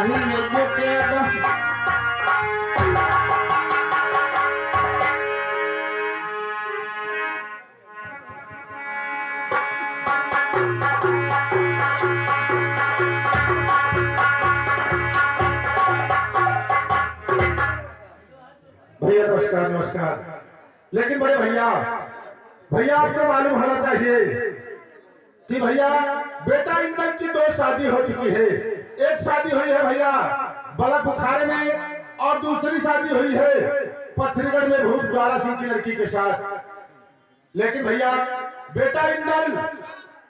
नहीं लेके के भैया नमस्कार नमस्कार। लेकिन बड़े भैया भैया आपको मालूम होना चाहिए कि भैया बेटा इंदर की 2 शादी हो चुकी है। एक शादी हुई है भैया बड़ा बुखारे में और दूसरी शादी हुई है पथरीगढ़ में भूप ज्वाला सिंह की लड़की के साथ। लेकिन भैया बेटा इंदर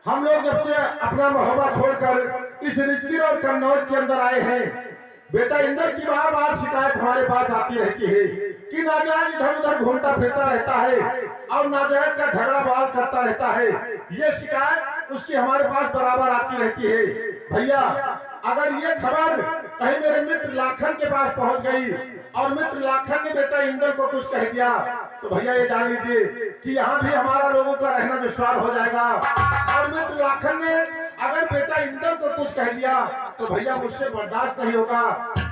हम लोग जब से अपना मोहब्बत छोड़कर इस रिजगीर और कन्नौज के अंदर आए हैं, बेटा इंदर की बार बार शिकायत हमारे पास आती रहती है कि नाजायज इधर उधर घूमता फिरता रहता है और नाजायज का झगड़ा बवाल करता रहता है। ये शिकायत उसकी हमारे पास बराबर आती रहती है। भैया अगर ये खबर कहीं मेरे मित्र लाखन के पास पहुंच गई और मित्र लाखन ने बेटा इंदर को कुछ कह दिया तो भैया ये जान लीजिए कि यहाँ भी हमारा लोगों का रहना दुश्वार हो जाएगा। और मित्र लाखन ने अगर बेटा इंदर को कुछ कह दिया तो भैया मुझसे बर्दाश्त नहीं होगा।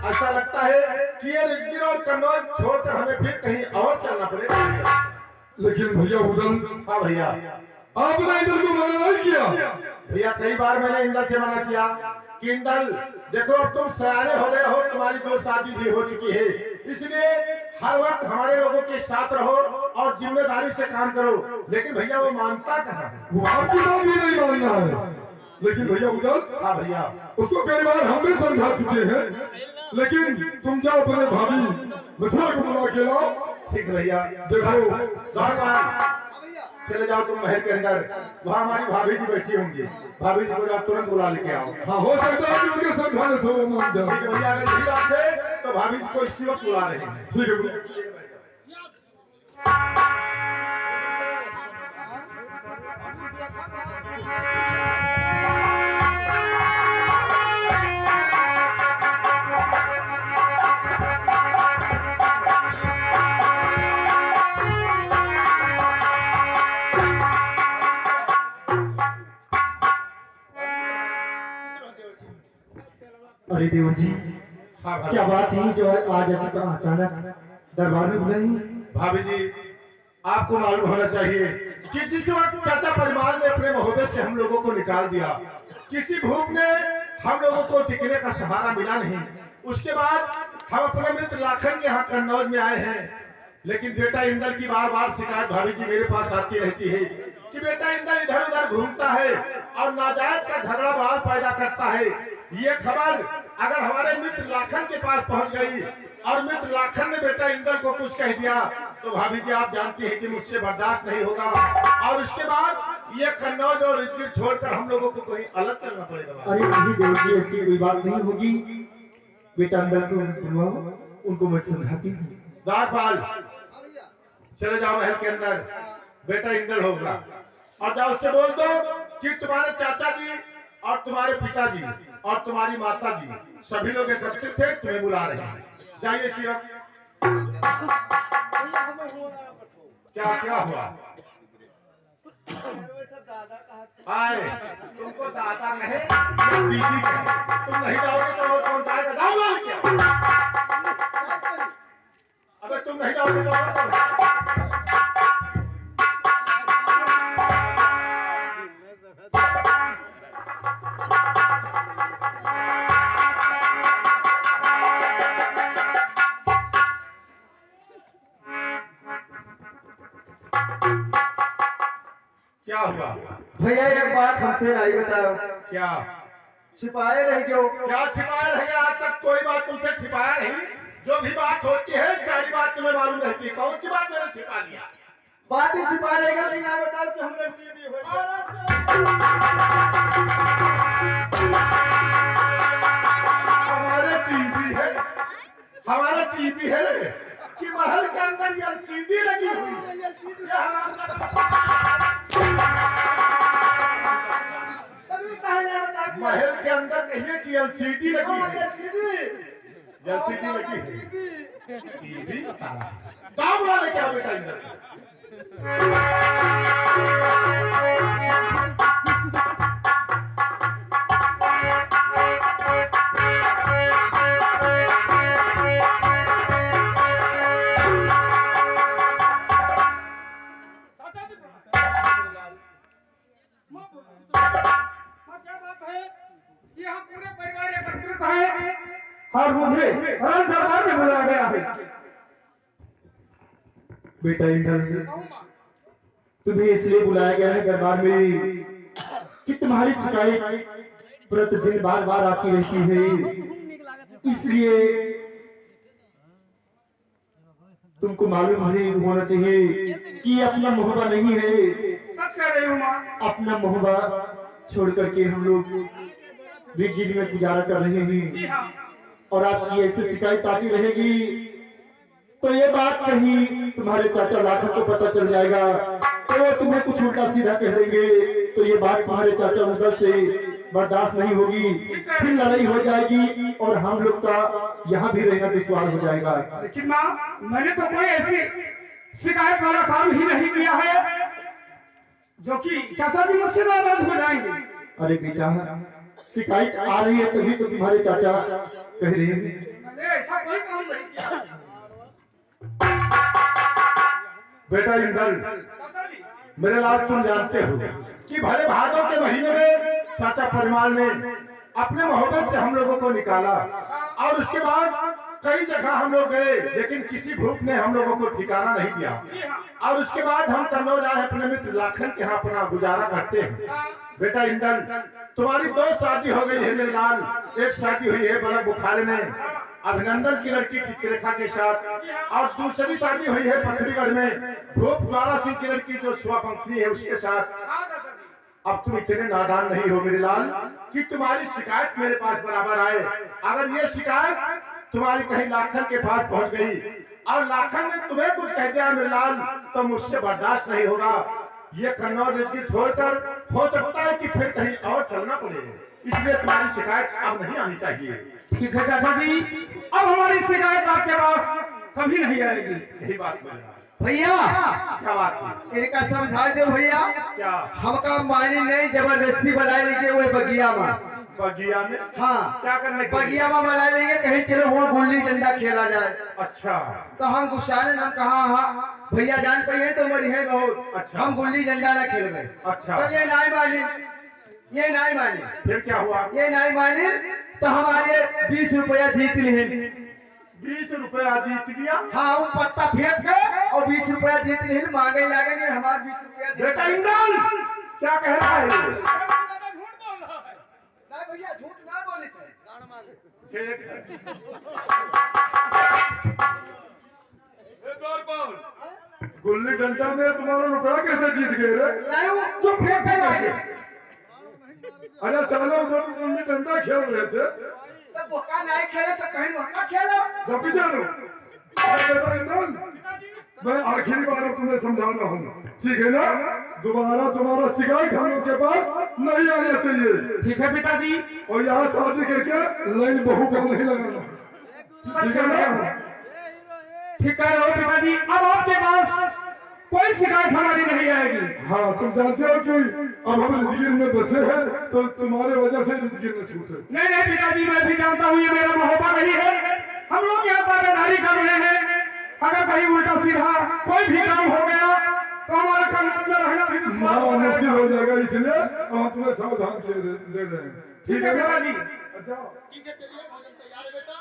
ऐसा लगता है कि ये रिजगीर और कन्नौज छोड़कर हमें फिर कहीं और चलना पड़ेगा। लेकिन भैया उधर हाँ भैया आपने इंदर को मना नहीं किया। भैया कई बार मैंने इंदर से मना किया कि इंदर देखो अब तुम सयाने हो गए हो, तुम्हारी 2 शादी भी हो चुकी है, इसलिए हर वक्त हमारे लोगों के साथ रहो और जिम्मेदारी से काम करो। लेकिन भैया वो मानता कहाँ है? वो आपकी बात भी नहीं मानना है। लेकिन भैया उधर हाँ भैया उसको कई बार हम भी समझा चुके हैं, लेकिन तुम जाओ अपने भाभी मछुआ को बुला के लाओ। ठीक भैया देखो दौड़ चले जाओ तुम महल के अंदर, वहाँ हमारी भाभी जी बैठी होंगी, भाभी जी को आप तुरंत बुला लेके आओ। हाँ हो सकता है कि उनके समझाने से वो मान जाए। ठीक है भैया अगर यही बात है तो भाभी जी को इसी वक्त बुला रहे हैं। ठीक है भैया। अरे देव जी हाँ क्या भाभी बात है जो आज अचानक दरबार में बुलाई? भाभी जी आपको मालूम होना चाहिए कि जिस वक्त चाचा परिवार ने अपने मोहब्बत से हम लोगों को निकाल दिया, किसी भूख ने हम लोगों को टिकने का सहारा मिला नहीं। उसके बाद हम अपने मित्र लाखन के यहाँ कन्नौज में आए हैं। लेकिन बेटा इंदर की बार बार शिकायत भाभी जी मेरे पास आती रहती है कि बेटा इंदर इधर उधर घूमता है और नाजायज का झगड़ा बवाल पैदा करता है। ये खबर अगर हमारे मित्र लाखन के पास पहुंच गई और मित्र लाखन ने बेटा इंदर को कुछ कह दिया तो भाभी जी आप जानती हैं कि मुझसे बर्दाश्त नहीं होगा और उसके बाद ये कन्नौज और रिजगीर छोड़कर हम लोगों को कहीं अलग चलना पड़ेगा। अरे नहीं देव जी ऐसी कोई बात नहीं होगी, बेटा अंदर को बुलवाओ, उनको मैं समझाती हूँ। द्वारपाल चले जाओ महल के अंदर, बेटा इंदर होगा और जाओ उससे बोल दो कि तुम्हारे चाचा जी और तुम्हारे पिताजी और तुम्हारी माता जी सभी लोग एकत्रित थे, तुम्हें बुला रहे हैं। जाइए शिव। क्या क्या हुआ? आए तुमको दादा कहे या दीदी कहे, तुम नहीं जाओगे तो और कौन जाएगा? जाओ बोल क्या? अगर तुम नहीं जाओगे तो और कौन जाएगा? क्या हुआ? भैया एक बात हमसे आई बताओ, क्या छिपाए रह गयो? क्या छिपाया रहे? आज तक कोई बात तुमसे छिपाया नहीं। जो भी बात होती है सारी बात तुम्हें मालूम रहती है। कौन सी बात मैंने छिपा लिया? बात ही छिपा रहेगा नहीं, आप बताओ कि हमरे बीवी हो। हमारे टीवी है, हमारा टीवी है कि महल के अंदर एलसीडी लगी हुई है। महल के अंदर कहिए कि एलसीडी लगी है। एलसीडी लगी है, टीवी बता रहा है। दाम वाले क्या बेटा इंदर? और मुझे रण दरबार में बुलाया गया है। बेटा इंद्र, तुम्हें इसलिए बुलाया गया है दरबार में कि तुम्हारी शिकायत प्रतिदिन बार बार आती रहती है, इसलिए तुमको मालूम नहीं होना चाहिए कि ये अपना मोहब्बा नहीं है। सच कह रही हूँ माँ। अपना मोहब्बा छोड़ करके हम लोग गिर में गुजारा कर रहे जी हैं, हाँ। और आपकी ऐसी शिकायत आती रहेगी तो ये बात कहीं तुम्हारे चाचा लाखों को पता चल जाएगा, तो वो तुम्हें कुछ उल्टा सीधा कह देंगे, तो ये बात तुम्हारे चाचा उधर से बर्दाश्त नहीं होगी, फिर लड़ाई हो जाएगी और हम लोग का यहाँ भी रहना दुश्वार हो जाएगा। लेकिन माँ, मैंने तो कोई ऐसी शिकायत वाला काम ही नहीं किया है जो कि चाचा जी मुझसे नाराज हो जाएंगे। अरे बेटा, शिकायत आ रही है तभी तो तुम्हारे चाचा कह रहे हैं। मैंने ऐसा कोई काम नहीं किया। बेटा इंदल, चाचा जी, मेरे लाल तुम जानते हो कि भले भादों के महीने में चाचा परिवार में अपने मोहब्बत से हम लोगों को निकाला, और उसके बाद कई जगह हम लोग गए, लेकिन किसी भूख ने हम लोगों को ठिकाना नहीं दिया। जी हाँ। और उसके बाद हम कन्नौज आए अपने मित्र लाखन के यहाँ अपना गुजारा करते हैं। बेटा इंदल, तुम्हारी 2 शादी हो गई है मेरे लाल। एक शादी हुई है बलक बुखारे में अभिनंदन की लड़की चित्ररेखा के साथ, और दूसरी शादी हुई है पथरीगढ़ में भूप ज्वाला सिंह की लड़की जो शुभापंखी है उसके साथ। हाँ चाचा जी। अब तुम इतने नादान नहीं हो मेरे लाल कि तुम्हारी शिकायत मेरे पास बराबर आए। अगर ये शिकायत तुम्हारी कहीं लाखन के पास पहुंच गई और लाखन ने तुम्हें कुछ कह दिया मेरे लाल, तो मुझसे बर्दाश्त नहीं होगा। ये कन्नौज की छोड़कर हो सकता है कि फिर कहीं और चलना पड़े, इसलिए तुम्हारी शिकायत अब नहीं आनी चाहिए। ठीक है चाचा जी, अब हमारी शिकायत आपके पास कभी नहीं आएगी। यही बात बोल रहा है। भैया क्या बात है? इनका समझा दो भैया, क्या हमका मानी नहीं जबरदस्ती बुला लेंगे वो बगिया में। बगिया में? हाँ, क्या करने के लिए? बगिया में बुला लेंगे, कहीं चलो वहाँ गुल्ली डंडा खेला जाए। अच्छा तो हम गुस्साने हम कहा हाँ भैया जान पाइए तो मरी है बहुत। अच्छा। हम गुल्ली डंडा ना खेल गए। अच्छा। तो ये नहीं मानी, ये नहीं मानी, फिर क्या हुआ? ये नहीं मानी, तो हमारे 20 रुपया जीत लिए। 20 रुपया जीत लिया? हाँ, वो पत्ता फेंक के और 20 रुपया जीत लिए, मांगे लागेंगे हमारे 20 रुपया जीत। बेटा इंदल, क्या कह रहा है ये? नहीं भैया झूठ ना बोले थे। गुल्ली डंडा में तुम्हारा रुपया कैसे जीत गए रे? नहीं वो जो फेंके जाके अरे सालों उधर तो गुल्ली डंडा खेल रहे थे। तो बोका नहीं खेले तो कहीं वहाँ खेलो। जब जानो बेटा इंदल, मैं आखिरी बार अब तुम्हें समझा रहा हूँ, ठीक है ना? दोबारा तुम्हारा शिकायत हम लोग के पास नहीं आना चाहिए, ठीक है पिताजी। और यहाँ शादी करके लाइन बहू का नहीं लगाना, ठीक है ना? ठीक है रहो पिताजी, अब आपके पास कोई शिकायत हमारी नहीं आएगी। हाँ, तुम जानते हो कि अब हम रिजगिर में बसे हैं, तो तुम्हारे वजह से रिजगिर में छूटे। नहीं नहीं पिताजी, मैं भी जानता हूँ ये मेरा मोहब्बत नहीं है। हम लोग यहाँ ताबेदारी कर रहे हैं, अगर कहीं उल्टा सीधा कोई भी काम हो गया तो हमारा कन्नौज में रहना भी दुश्वार हो मुश्किल जाएगा। हो जाएगा, इसलिए हम तुम्हें सावधान दे रहे हैं, ठीक है ना? पिताजी। अच्छा, ठीक है, चलिए भोजन तैयार है बेटा।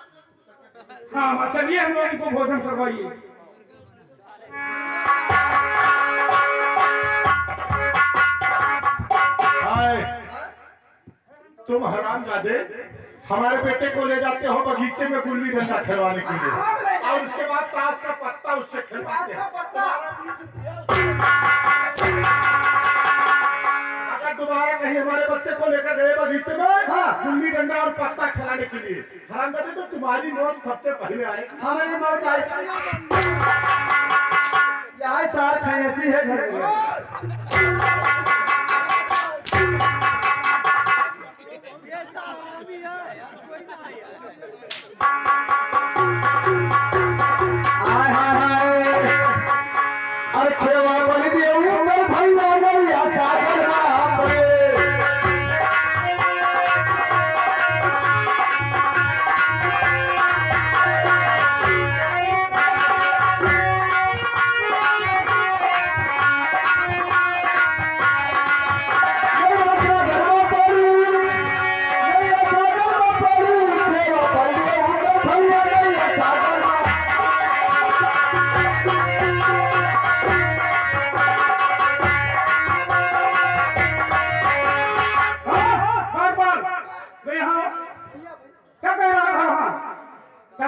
हाँ चलिए, हम लोग इनको भोजन करवाइए। हाय, तुम हरामजादे हमारे बेटे को ले जाते हो बगीचे में गुल्ली डंडा खिलवाने के लिए, और उसके बाद ताश का पत्ता उससे खिलवाते हो। अगर दोबारा कहीं हमारे बच्चे को लेकर गए बगीचे में गुल्ली डंडा और पत्ता खिलाने के लिए, हरामजादे, तो तुम्हारी मौत सबसे पहले आएगी। हमारी मौत आई। यहाँ सार ऐसी है घर में। हाय हाय हाय, अरे खेवा बोल दिए वो भैया नैया सागर बाप रे।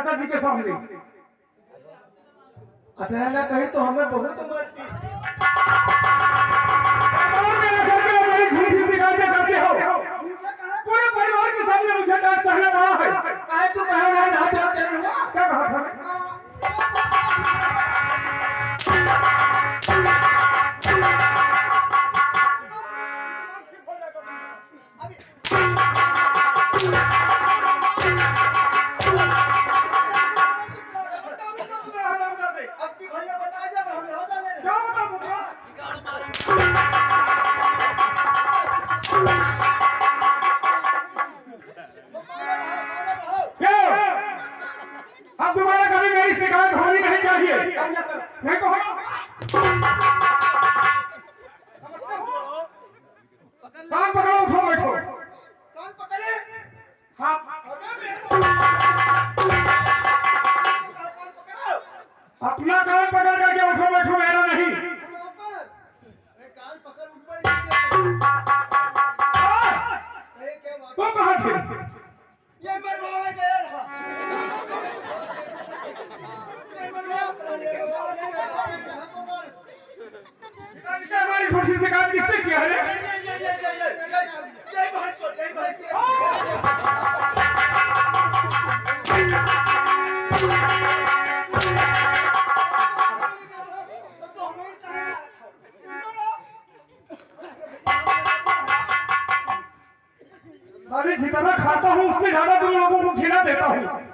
चाचा जी के सामने। अतराना कहीं तो हमें बहुत मारती। और मेरे घर में मेरी झूठी शिकायतें करते हो। पूरे परिवार के सामने मुझे डांट सहना पड़ा है। काहे तू कहे ना ना तेरा चले हुआ? क्या कहा था? भैया बता दे हम हो जाने क्या बता दूंगा? क्यों? अब दोबारा कभी मेरी शिकायत होनी नहीं चाहिए। नहीं तो कान पकड़ो, उठो बैठो। कान पकड़े हाँ, अपना कान पकड़ करके उठो बैठो, मेरा नहीं। कान पकड़ उठ पर तुम कहाँ थे? ये मरवा गया रहा ये मरवा इसे हमारी झूठी शिकायत किसने किया है? ये बहुत सारी जितना खाता हूँ उससे ज्यादा तुम लोगों को खिला देता हूँ।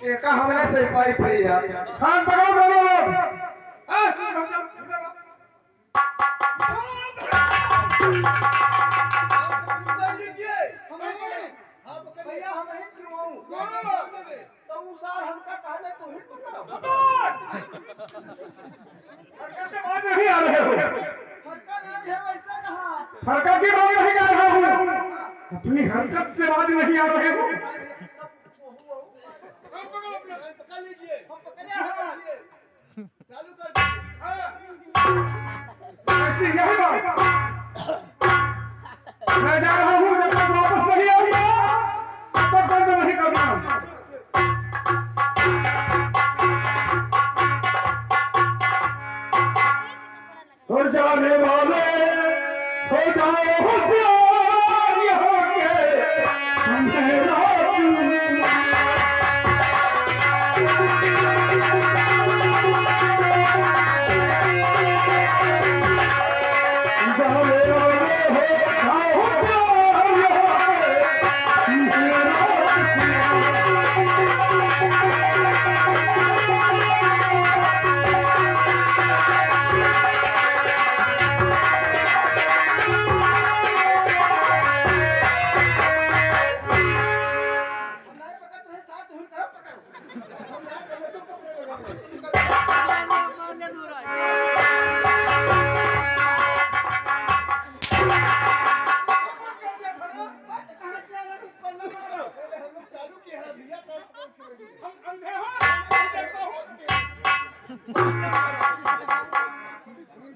एका हमरा से पाई भैया खान पकड़ो दोनों लोग। भैया हम ही क्यों तो उसार हमका कहले तू ही पकड़ो कैसे बात नहीं आ रहे हो? फरका नहीं है वैसा कहा हरकत की बात नहीं कर रहा हूँ, अपनी हरकत से बात नहीं आ रहे हो। पकड़ लीजिए हम पकड़े हैं चालू कर दीजिए ऐसी यही बात। मैं जा रहा हूँ, जब तक वापस नहीं आऊंगा तब तक बंद नहीं करना। और जाने वाले हो जाओ होशियार यहाँ के अंधेरा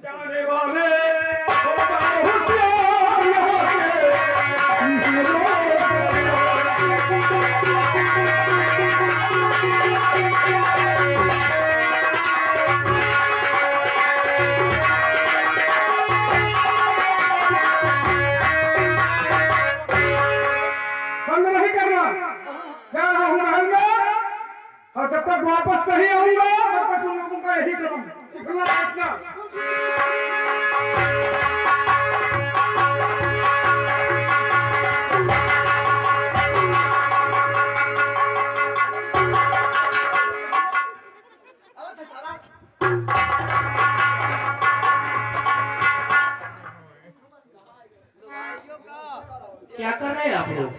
जाने वाले हो जाओ होशियार यहाँ के अंधेरा। बंद नहीं करना, जा रहा हूँ महल में, और जब तक वापस नहीं आऊंगा तब तक तुम लोगों का यही काम इतना इतना। क्या कर रहे हैं आप लोग?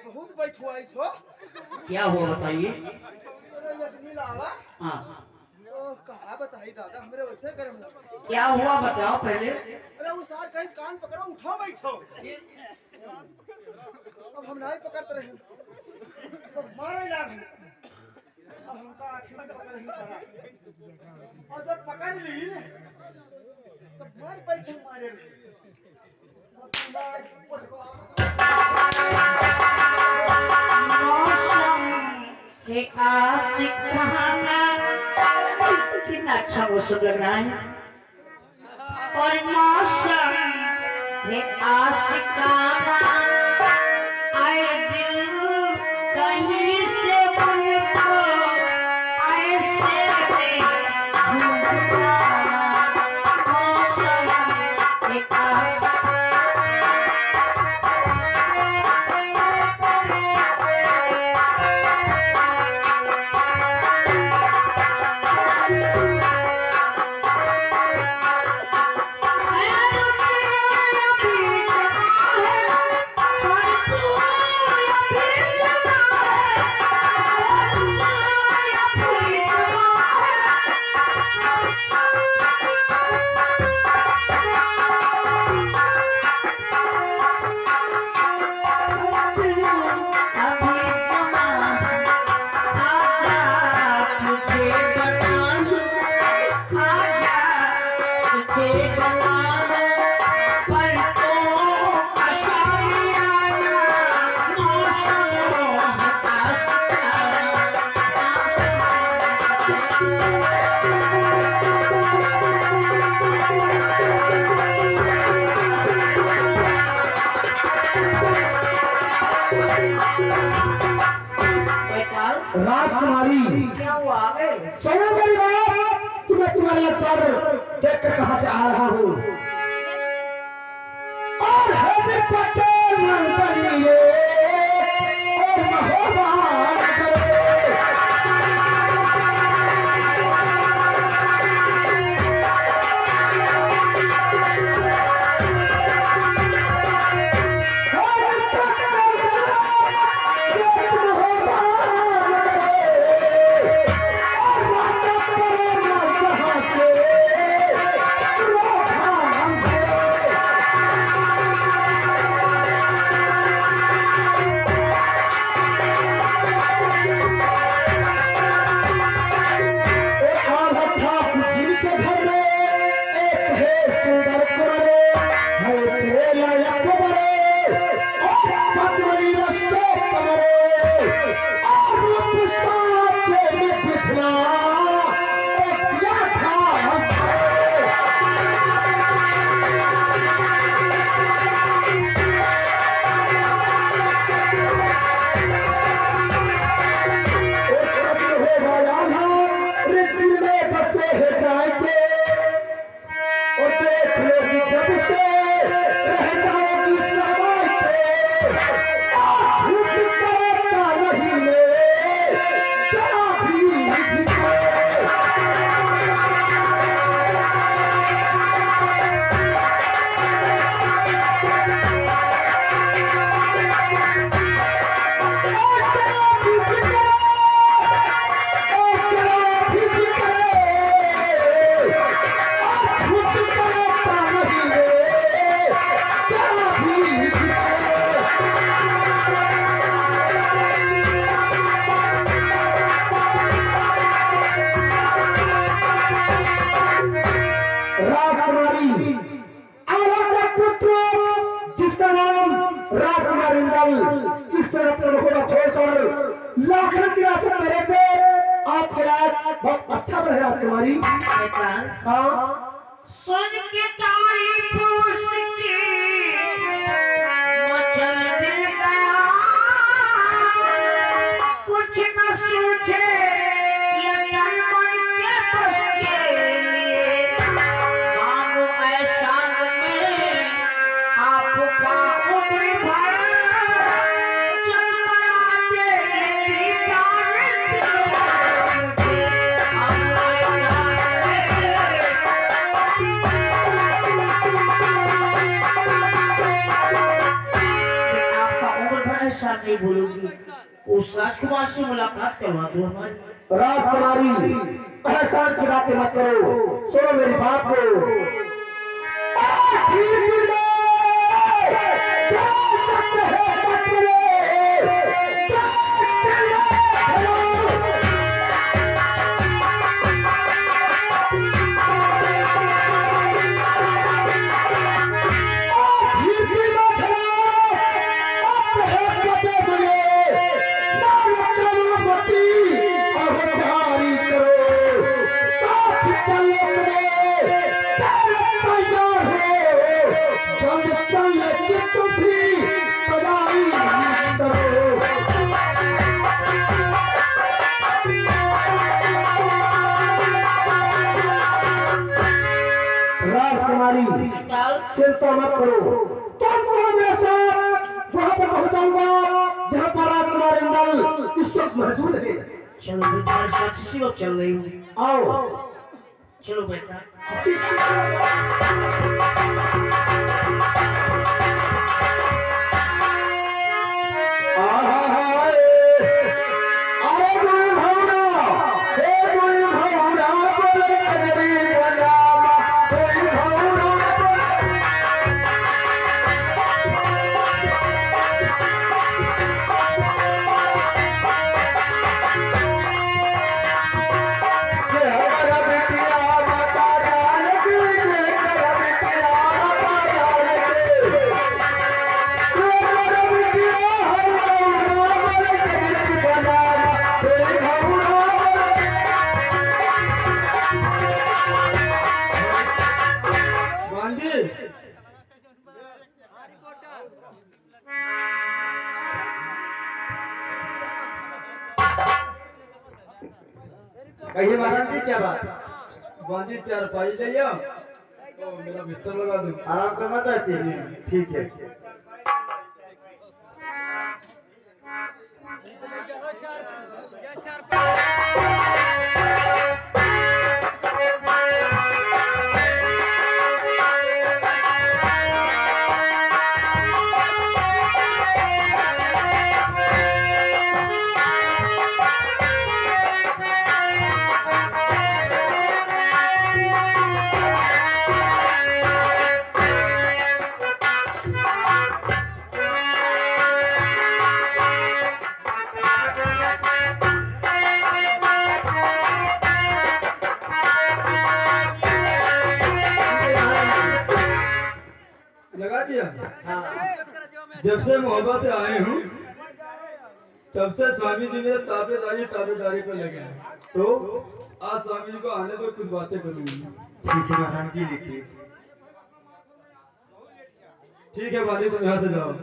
बहुत बैठुआ हो क्या हुआ बताइए। लावा हाँ, कहा बता भाई दादा हमरे वैसे गरम लगा। क्या हुआ बताओ पहले। अरे वो सार कहीं कान पकड़ो उठाओ बैठो। अब हम नहीं पकड़ते रहे तो मारे लाग अब हमका आखिर में पकड़ ही पड़ा और जब पकड़ ली ना तो मार बैठे मारे हे आशिक कहाना कितना अच्छा मौसम लग रहा है। और मौसम हे आशिक कहाना आए दिल कहीं से मुझको ऐसे ढूंढना। मौसम हे आशिक राजकुमारी क्या हुआ आगे? सुनो मेरी बात, तुम्हें तुम्हारे पर देख कर कहां से आ रहा हूं और हैदर पटेल मंतरिये और महोबा नगर बहुत अच्छा बन राजकुमारी। सुन के तारीफ उसकी मचल दिल गया, कुछ न सूझे ये तन मन के बस के लिए। मानो ऐसा में आपका उम्र भर चलकर आते ये नहीं भूलूंगी। उस राजकुमार से मुलाकात करवा दो हमारी। राजकुमारी एहसान की बातें मत करो, सुनो मेरी बात को। आखिर दिल में क्या सकते हैं सपने, क्या दिल में चिंता मत करो, तुमको मेरे साथ वहां पर पहुंचाऊंगा जहां पर राजकुमार इंदल इस वक्त मौजूद है। चलो बेटा, इस वक्त इसी वक्त चल रही हूँ। आओ चलो बेटा। कहिए महाराज जी क्या बात? बांधी चारपाई ले आओ, तो मेरा बिस्तर लगा दो। आराम करना चाहते हैं? ठीक है। लगा दिया। जब से मोहब्बत से आए हूँ तब से स्वामी जी मेरे ताबेदारी को लगे हैं। तो आज स्वामी जी को आने तो कुछ बातें करूंगी। ठीक है महाराज जी, लिखिए। ठीक है बाली, तुम यहाँ से जाओ।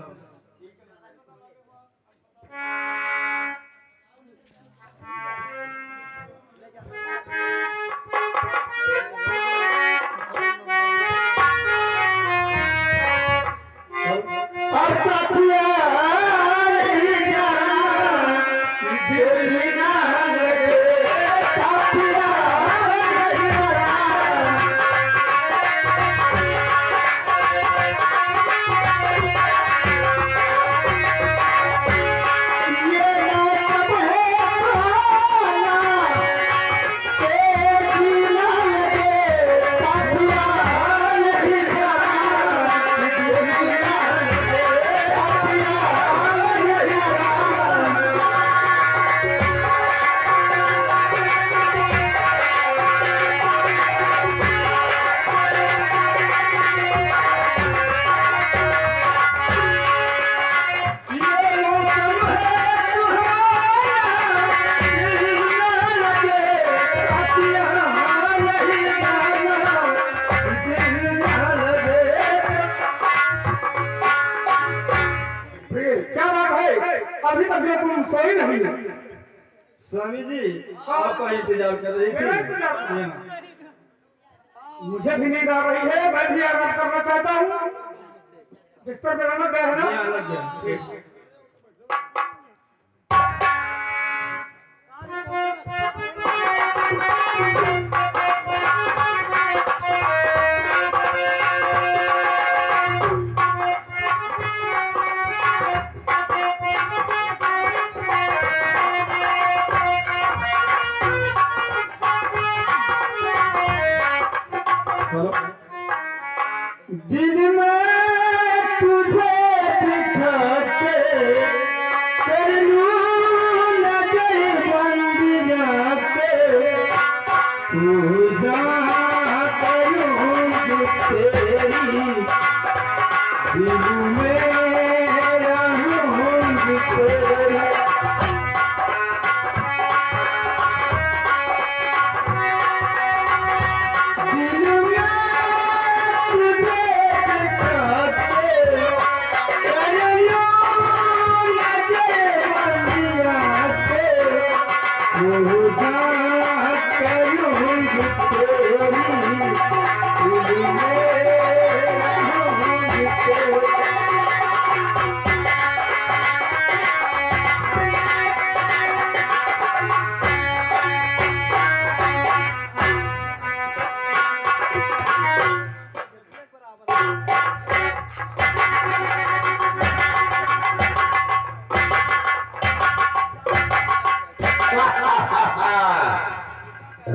अभी तक ये तुम सोई नहीं। स्वामी जी आपका इंतजार कर रही मेरा इंतजार? थी। मुझे भी नींद आ रही है, मैं भी आराम करना चाहता हूँ। बिस्तर पे लग गया है ना? यहाँ लग गया।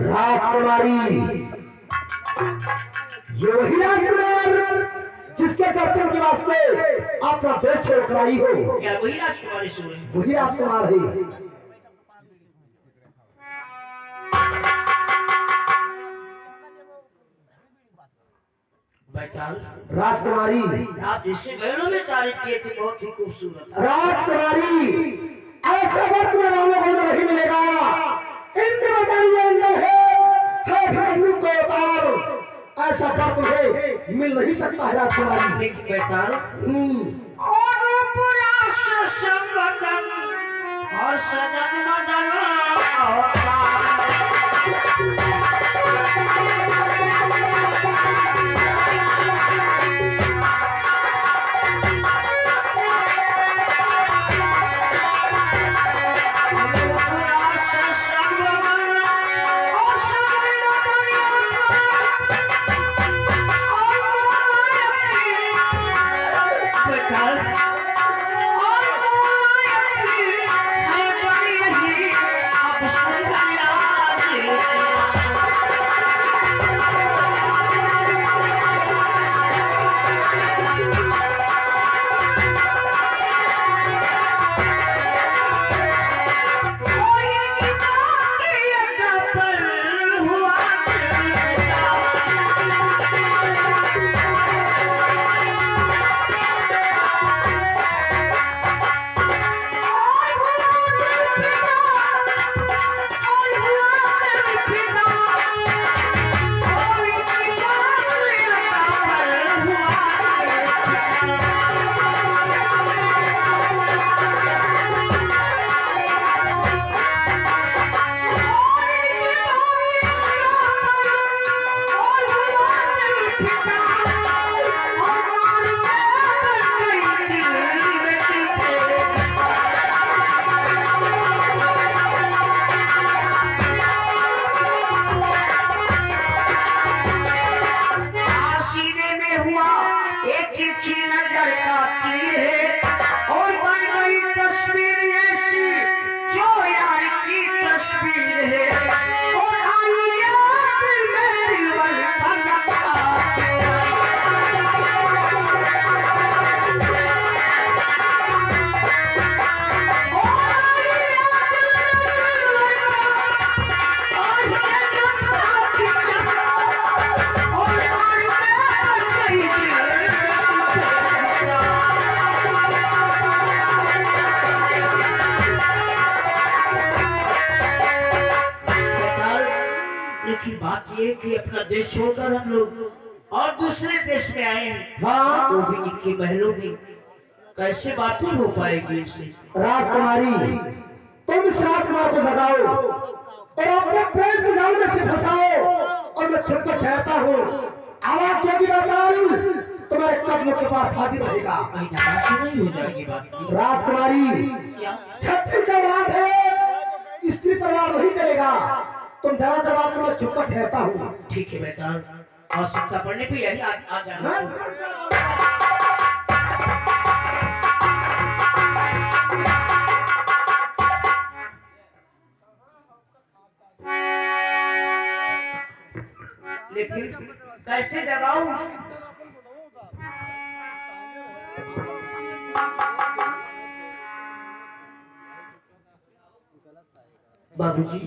राजकुमारी, ये वही राजकुमार जिसके दर्शन के वास्ते अपना देश छोड़कर आई हो। क्या वही राजकुमारी सो रही? वही राजकुमार है। बैठाल राजकुमारी, आप जिससे महलों में तारीफ किए थे बहुत ही खूबसूरत। राजकुमारी, ऐसा वक्त में रामों को नहीं मिलेगा। इंद्र वचन अंदर है मखलूक को अवतार, ऐसा वक्त में मिल नहीं सकता है राजकुमारी। लेकिन बैठाल और पूरा संवदन और सदन मदन लेकिन बात ये कि अपना देश छोड़कर हम लोग और दूसरे देश में आए हैं। हाँ। तो भी इनके महलों में कैसे बातें हो पाएगी इनसे? राजकुमारी, तुम इस राजकुमार को जगाओ और अपने प्रेम के जाल में से फंसाओ और मैं छुप कर ठहरता हूँ। आवाज दोगी बैताल, तुम्हारे कदमों के पास हाजिर रहेगा। कहीं नाराज तो नहीं हो जाएगी बात? राजकुमारी, छत्री जवान है, स्त्री परवार नहीं करेगा। तुम जरा जवाब तो मैं छुप कर ठहरता हूँ। ठीक है बेटा, आवश्यकता पड़ने पे यही आ जाना। लेकिन कैसे जगाऊं? बाबूजी